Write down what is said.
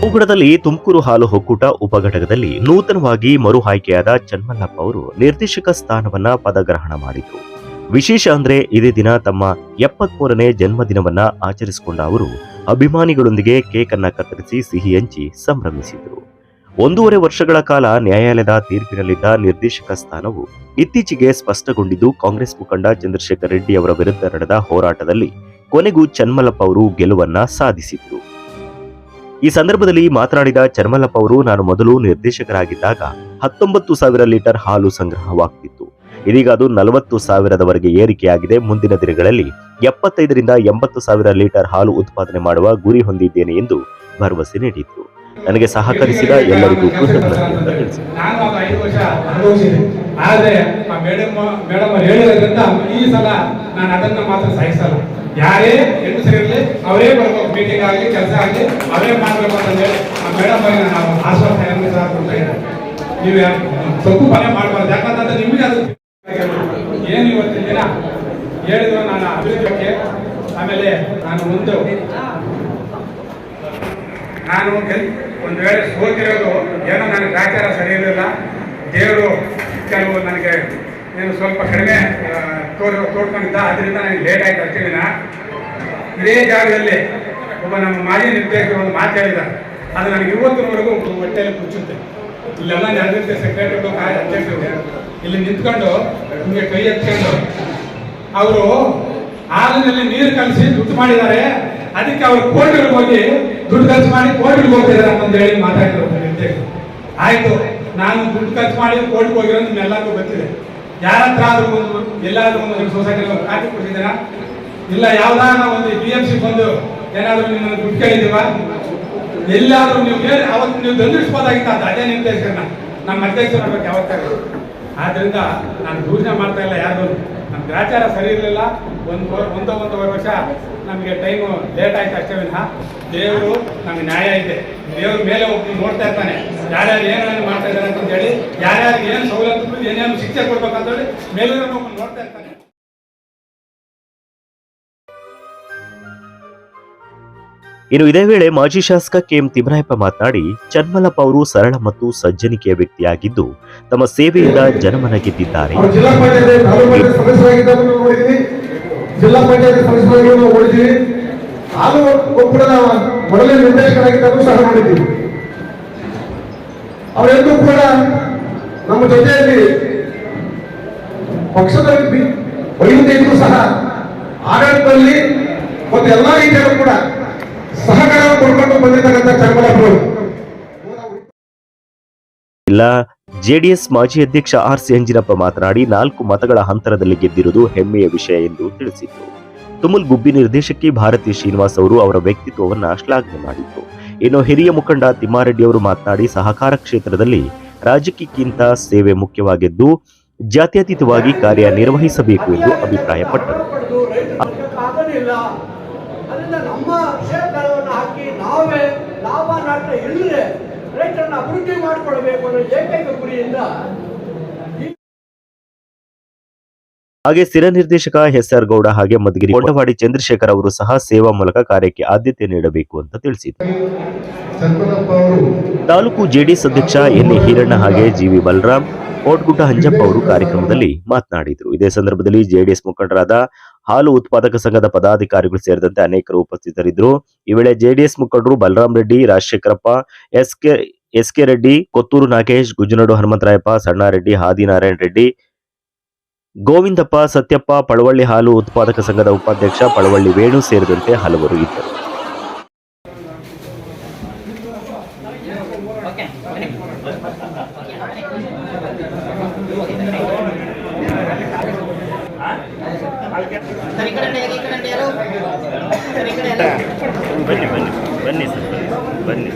ಉಗುಡದಲ್ಲಿ ತುಮಕೂರು ಹಾಲು ಒಕ್ಕೂಟ ಉಪಘಟಕದಲ್ಲಿ ನೂತನವಾಗಿ ಮರು ಆಯ್ಕೆಯಾದ ಚನ್ಮಲ್ಲಪ್ಪ ಅವರು ನಿರ್ದೇಶಕ ಸ್ಥಾನವನ್ನ ಪದಗ್ರಹಣ ಮಾಡಿದ್ರು. ವಿಶೇಷ ಅಂದ್ರೆ ಇದೇ ದಿನ ತಮ್ಮ 73ನೇ ಜನ್ಮದಿನವನ್ನ ಆಚರಿಸಿಕೊಂಡ ಅವರು ಅಭಿಮಾನಿಗಳೊಂದಿಗೆ ಕೇಕ್ ಅನ್ನ ಕತ್ತರಿಸಿ ಸಿಹಿ ಹಂಚಿ ಸಂಭ್ರಮಿಸಿದರು. 1.5 ವರ್ಷಗಳ ಕಾಲ ನ್ಯಾಯಾಲಯದ ತೀರ್ಪಿನಲ್ಲಿದ್ದ ನಿರ್ದೇಶಕ ಸ್ಥಾನವು ಇತ್ತೀಚೆಗೆ ಸ್ಪಷ್ಟಗೊಂಡಿದ್ದು, ಕಾಂಗ್ರೆಸ್ ಮುಖಂಡ ಚಂದ್ರಶೇಖರ್ ರೆಡ್ಡಿ ಅವರ ವಿರುದ್ಧ ನಡೆದ ಹೋರಾಟದಲ್ಲಿ ಕೊನೆಗೂ ಚನ್ಮಲ್ಲಪ್ಪ ಅವರು ಗೆಲುವನ್ನ ಸಾಧಿಸಿದ್ರು. ಈ ಸಂದರ್ಭದಲ್ಲಿ ಮಾತನಾಡಿದ ಚನ್ಮಲ್ಲಪ್ಪ ಅವರು, ನಾನು ಮೊದಲು ನಿರ್ದೇಶಕರಾಗಿದ್ದಾಗ 19,000 ಲೀಟರ್ ಹಾಲು ಸಂಗ್ರಹವಾಗ್ತಿತ್ತು. ಇದೀಗ ಅದು 40,000ದವರೆಗೆ ಏರಿಕೆಯಾಗಿದೆ. ಮುಂದಿನ ದಿನಗಳಲ್ಲಿ 75ರಿಂದ 80,000 ಲೀಟರ್ ಹಾಲು ಉತ್ಪಾದನೆ ಮಾಡುವ ಗುರಿ ಹೊಂದಿದ್ದೇನೆ ಎಂದು ಭರವಸೆ ನೀಡಿದ್ರು. ನನಗೆ ಸಹಕರಿಸಿದ ಎಲ್ಲರಿಗೂ ಕೃತಜ್ಞತೆ ಅಂತ ತಿಳಿಸಿದರು. ಯಾರೇ ಹೆಣ್ಣು ಸರಿರಲಿ ಅವರೇ ಬರ್ಬೇಕು, ಮೀಟಿಂಗ್ ಆಗಲಿ ಕೆಲಸ ಆಗಲಿ ಅವರೇ ಮಾಡಬೇಕು ಅಂತಂದೇಳಿ ಮೇಡಮ್ ನಾವು ಆಶ್ವಾಸನೆ ಸಹ ಕೊಡ್ತಾ ಇದ್ದಾರೆ. ನೀವು ತಪ್ಪು ಮನೆ ಮಾಡಬಾರ್ದು, ಯಾಕಂತಂದ್ರೆ ನಿಮಗೆ ಅದು ಏನು ಇವತ್ತಿನ ದಿನ ಹೇಳಿದ್ರು ನಾನು ಅಭಿವೃದ್ಧಿ ಬಗ್ಗೆ. ಆಮೇಲೆ ನಾನು ಒಂದು ವೇಳೆ ಸೋತಿರೋದು ಏನೋ ನನಗೆ ಆಚಾರ ಸರಿ ಇರಲಿಲ್ಲ. ದೇವರು ಕೆಲವು ನನಗೆ ಏನು ಸ್ವಲ್ಪ ಕಡಿಮೆ ತೋಡ್ಕೊಂಡಿದ್ದ, ಅದರಿಂದ ನನಗೆ ಲೇಟ್ ಆಯ್ತು ಅಷ್ಟೇ ದಿನ. ಇದೇ ಜಾಗದಲ್ಲಿ ಒಬ್ಬ ನಮ್ಮ ಮಾಜಿ ನಿರ್ದೇಶಕರು ಒಂದು ಮಾತು ಹೇಳಿದ್ದಾರೆ, ಅದು ನನಗೆ ಇವತ್ತಿನವರೆಗೂ ಹೊಟ್ಟೆಯಲ್ಲಿ ಕುಚ್ಚುತ್ತೆ. ಇಲ್ಲೆಲ್ಲ ನಡೆದಿರುತ್ತೆ, ಸೆಕ್ರೆಟರಿಗಳು ಅಧ್ಯಕ್ಷರು ಇಲ್ಲಿ ನಿಂತ್ಕೊಂಡು ನಿಮಗೆ ಕೈ ಎತ್ಕೊಂಡು ಅವರು ಹಾಲಿನಲ್ಲಿ ನೀರು ಕಲಿಸಿ ದುಡ್ಡು ಮಾಡಿದ್ದಾರೆ, ಅದಕ್ಕೆ ಅವರು ಕೋರ್ಟ್ಗಳಿಗೆ ಹೋಗಿ ದುಡ್ಡು ಖರ್ಚು ಮಾಡಿ ಕೋರ್ಟ್ಗಳಿಗೆ ಹೋಗ್ತಿದ್ದಾರೆ ಅಂತ ಹೇಳಿ ಮಾತಾಡಿದ್ರು ನಿರ್ದೇಶಕರು. ಆಯ್ತು, ನಾನು ದುಡ್ಡು ಖರ್ಚು ಮಾಡಿ ಕೋರ್ಟ್ಗೆ ಹೋಗಿರೋದು ನಿಮ್ಮೆಲ್ಲರಿಗೂ ಗೊತ್ತಿದೆ. ಯಾರ ಹತ್ರ ಆದ್ರೂ ಒಂದು ಎಲ್ಲಾದ್ರೂ ಒಂದು ಸೊಸೈಟಿ ಕಾಪಿ ಕೊಟ್ಟಿದ್ದೀರ ಇಲ್ಲ, ಯಾವ್ದಾರ ಒಂದು BMC ಬಂದು ಏನಾದ್ರು ನಿಮ್ಮನ್ನು ದುಡ್ಡು ಕೇಳಿದೀವ, ಎಲ್ಲಾದ್ರೂ ನೀವು ಅವತ್ತು ನೀವು ದಂಡಿಸ್ಬೋದಾಗಿತ್ತು. ಅದೇ ನಿರ್ದೇಶಕರನ್ನ ನಮ್ಮ ಅಧ್ಯಕ್ಷರು ನಮಗೆ ಯಾವತ್ತಾಗ. ಆದ್ರಿಂದ ನಾನು ದೂಷಣೆ ಮಾಡ್ತಾ ಇಲ್ಲ ಯಾರು, ನಮ್ಮ ಗ್ರಾಚಾರ ಸರಿ ಇರಲಿಲ್ಲ. ಒಂದೂವರೆ ವರ್ಷ ನಮಗೆ ಟೈಮು ಲೇಟ್ ಆಯ್ತು ಅಷ್ಟೇ ವಿನಃ ದೇವರು ನಮಗೆ ನ್ಯಾಯ ಇದೆ. ದೇವ್ರ ಮೇಲೆ ಹೋಗಿ ನೋಡ್ತಾ ಇರ್ತಾನೆ, ಯಾರ್ಯಾರು ಏನೇನು ಮಾಡ್ತಾ ಇದ್ದಾರೆ ಅಂತ ಹೇಳಿ, ಯಾರ್ಯಾರಿಗೆ ಏನು ಸವಲತ್ತು ಏನೇನು ಶಿಕ್ಷೆ ಕೊಡ್ಬೇಕಂತ ಹೇಳಿ ಮೇಲೆ ನೋಡ್ತಾ ಇರ್ತಾನೆ. ಇನ್ನು ಇದೇ ವೇಳೆ ಮಾಜಿ ಶಾಸಕ KM ತಿಮ್ಮರಾಯಪ್ಪ ಮಾತನಾಡಿ, ಚನ್ಮಲ್ಲಪ್ಪ ಅವರು ಸರಳ ಮತ್ತು ಸಜ್ಜನಿಕೆಯ ವ್ಯಕ್ತಿಯಾಗಿದ್ದು ತಮ್ಮ ಸೇವೆಯಿಂದ ಜನಮನ ಗೆದ್ದಿದ್ದಾರೆ. ಜಿಲ್ಲಾ ಪಂಚಾಯತ್ ಸದಸ್ಯರಾಗಿದ್ದನ್ನು ನೋಡಿದ್ದೀವಿ, ಹಾಲು ಒಕ್ಕೂಟದ ಮೊದಲನೇ ನಿರ್ದೇಶಕರಾಗಿದ್ದನ್ನು ಸಹ ನೋಡಿದ್ದೀವಿ. ಅವರೆಲ್ಲೂ ಕೂಡ ನಮ್ಮ ಜೊತೆಯಲ್ಲಿ ಪಕ್ಷದ ವೈದ್ಯ ಇದ್ರು ಸಹ ಆಡಳಿತದಲ್ಲಿ ಮತ್ತು ಎಲ್ಲಾ ರೀತಿಯಲ್ಲೂ ಕೂಡ ಸಹಕಾರ ಕೊಡ್ಕೊಂಡು ಬಂದಿರತಕ್ಕಂಥ ಚನ್ಮಲ್ಲಪ್ಪರು. ಇಲ್ಲ ಜೆಡಿಎಸ್ ಮಾಜಿ ಅಧ್ಯಕ್ಷ RC ಅಂಜಿನಪ್ಪ ಮಾತನಾಡಿ, 4 ಮತಗಳ ಅಂತರದಲ್ಲಿ ಗೆದ್ದಿರುವುದು ಹೆಮ್ಮೆಯ ವಿಷಯ ಎಂದು ತಿಳಿಸಿದರು. ತುಮುಲ್ ಗುಬ್ಬಿ ನಿರ್ದೇಶಕಿ ಭಾರತಿ ಶ್ರೀನಿವಾಸ್ ಅವರು ಅವರ ವ್ಯಕ್ತಿತ್ವವನ್ನು ಶ್ಲಾಘನೆ ಮಾಡಿದರು. ಇನ್ನು ಹಿರಿಯ ಮುಖಂಡ ತಿಮ್ಮಾರೆಡ್ಡಿ ಅವರು ಮಾತನಾಡಿ, ಸಹಕಾರ ಕ್ಷೇತ್ರದಲ್ಲಿ ರಾಜಕೀಯಕ್ಕಿಂತ ಸೇವೆ ಮುಖ್ಯವಾಗಿದ್ದು ಜಾತ್ಯತೀತವಾಗಿ ಕಾರ್ಯನಿರ್ವಹಿಸಬೇಕು ಎಂದು ಅಭಿಪ್ರಾಯಪಟ್ಟರು. ರೈತರನ್ನ ಅಭಿವೃದ್ಧಿ ಮಾಡಿಕೊಳ್ಬೇಕು ಅನ್ನೋ ಏಕೈಕ ಗುರಿಯಿಂದ. ಹಾಗೆ ಸ್ಥಿರ ನಿರ್ದೇಶಕ SR ಗೌಡ ಹಾಗೆ ಮಧುಗಿರಿ ಕೊಂಡವಾಡಿ ಚಂದ್ರಶೇಖರ್ ಅವರು ಸಹ ಸೇವಾ ಮೂಲಕ ಕಾರ್ಯಕ್ಕೆ ಆದ್ಯತೆ ನೀಡಬೇಕು ಅಂತ ತಿಳಿಸಿದರು. ತಾಲೂಕು ಜೆಡಿಎಸ್ ಅಧ್ಯಕ್ಷ NA ಹಿರಣ್ಣ ಹಾಗೆ GV ಬಲರಾಮ್, ಕೋಟ್ಗುಡ್ಡ ಹಂಜಪ್ಪ ಅವರು ಕಾರ್ಯಕ್ರಮದಲ್ಲಿ ಮಾತನಾಡಿದರು. ಇದೇ ಸಂದರ್ಭದಲ್ಲಿ ಜೆಡಿಎಸ್ ಮುಖಂಡರಾದ ಹಾಲು ಉತ್ಪಾದಕ ಸಂಘದ ಪದಾಧಿಕಾರಿಗಳು ಸೇರಿದಂತೆ ಅನೇಕರು ಉಪಸ್ಥಿತರಿದ್ದರು. ಈ ವೇಳೆ ಜೆಡಿಎಸ್ ಮುಖಂಡರು ಬಲರಾಮ್ ರೆಡ್ಡಿ, ರಾಜಶೇಖರಪ್ಪ, SK ರೆಡ್ಡಿ, ಕೊತ್ತೂರು ನಾಗೇಶ್, ಗುಜ್ಜನಡು ಹನುಮಂತರಾಯಪ್ಪ, ಸಣ್ಣಾರೆಡ್ಡಿ, ಹಾದಿನಾರಾಯಣ ರೆಡ್ಡಿ, ಗೋವಿಂದಪ್ಪ, ಸತ್ಯಪ್ಪ, ಪಳವಳ್ಳಿ ಹಾಲು ಉತ್ಪಾದಕ ಸಂಘದ ಉಪಾಧ್ಯಕ್ಷ ಪಳವಳ್ಳಿ ವೇಣು ಸೇರಿದಂತೆ ಹಲವರು ಇದ್ದರು. ಬನ್ನಿ ಸರ್, ಬನ್ನಿ.